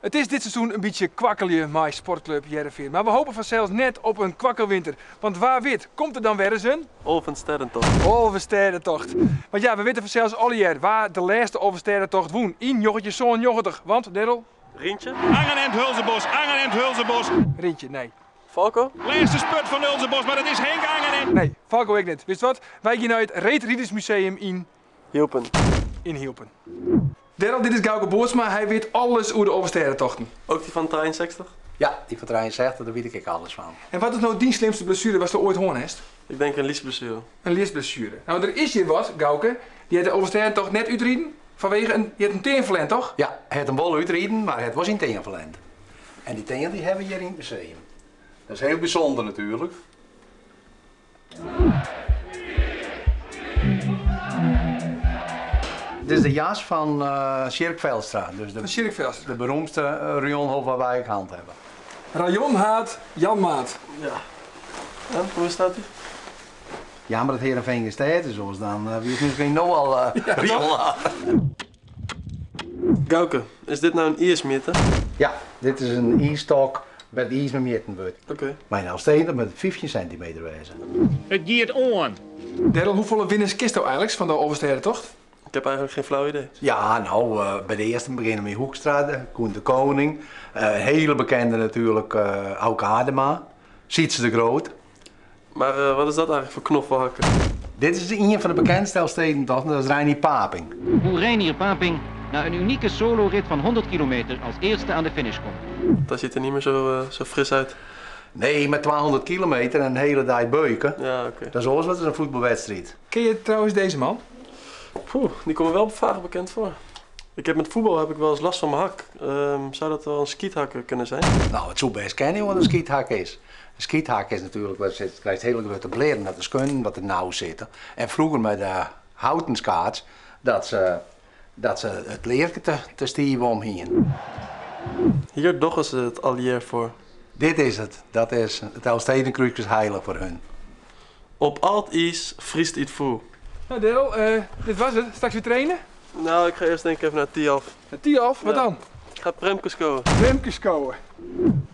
Het is dit seizoen een beetje kwakkelje met Sportclub Heerenveen. Maar we hopen vanzelfs net op een kwakkelwinter. Want waar wit komt er dan weer eens een? Olvensterrentocht. Olvensterrentocht. Want ja, we weten vanzelfs alle jaar waar de laatste Olvensterrentocht woen. In joggetje zo'n joggelig. Want, Derrel? Rientje. Angen en Hulzenbos, Angen en Hulzenbos. Rintje, nee. Falco. Laatste spurt van Hulzenbos, maar dat is Henk Angen en... Nee, Falco ik niet. Wist wat? Wij gaan naar het Reetriedersmuseum Hielpen. in Hielpen. Derrel, dit is Gauke Boertsma. Hij weet alles over de Olvensterrentochten. Ook die van 63? Ja, die van 63, daar weet ik alles van. En wat is nou die slimste blessure was er ooit hoorn heeft? Ik denk een liesblessure. Een liesblessure. Nou, er is hier wat, Gauke. Die had de Olvensterrentocht net uitrieden. Vanwege een, die had een teenverlend, toch? Ja, hij had een bol uitrieden, maar het was in teenverlend. En die teen die hebben we hier in het museum. Dat is heel bijzonder natuurlijk. Dit is de jas van Sjerk Velstra, dus Van Sjerk Velstra. de beroemdste rionhof waar wij gehand hebben. Rayon haat, Jan Maat. Ja. En, hoe staat hij? Ja, maar dat Heerenveen gesteld is, dus dan wie is misschien nog wel rionhaat. Gauke, is dit nou een iersmeter? Ja, dit is een e-stok met iets met meten wordt. Oké. Maar nou steden met 15 centimeter wezen. Het giert on. Derrel, hoeveel winners kist nou eigenlijk van de Olvensterrentocht? Ik heb eigenlijk geen flauw idee. Ja, nou, bij de eerste beginnen we in Hoekstraat, Koen de Koning. Hele bekende natuurlijk, Auke Adema, Sietse de Groot. Maar wat is dat eigenlijk voor knoffelhakken? Dit is een van de bekendste Elfsteden, toch? Dat is Reinier Paping. Hoe Reinier Paping na een unieke solorit van 100 kilometer als eerste aan de finish komt. Dat ziet er niet meer zo fris uit. Nee, met 200 kilometer en een hele dag beuken. Ja, oké. Dat is alles wat is een voetbalwedstrijd. Ken je trouwens deze man? Poeh, die komen wel vaag bekend voor. Ik heb met voetbal heb ik wel eens last van mijn hak. Zou dat wel een skiethakker kunnen zijn? Nou, het zou best kennen wat een skiethak is. Een skiethak is natuurlijk, het krijgt hele grote bleren dat is kunnen, wat er nauw zitten. En vroeger met de houten skaats, dat ze het leerke te stieven omheen. Hier doggen ze het alliër voor. Dit is het. Dat is het Elfstedenkruis is heilig voor hun. Op alt is vriest iets voer. Nou Derrel, dit was het. Straks weer trainen? Nou, ik ga eerst denk ik even naar Tialf. Het Tialf, wat Ja. dan? Ik ga Premkes komen. Remkes kouwen.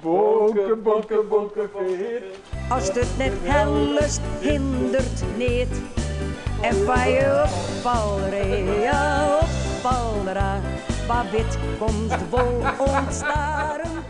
Bonken, bonken, bonken, veer. Als het net hellust hindert niet. En van je opvalreja, opvalra, waar wit komt wol ontstaren.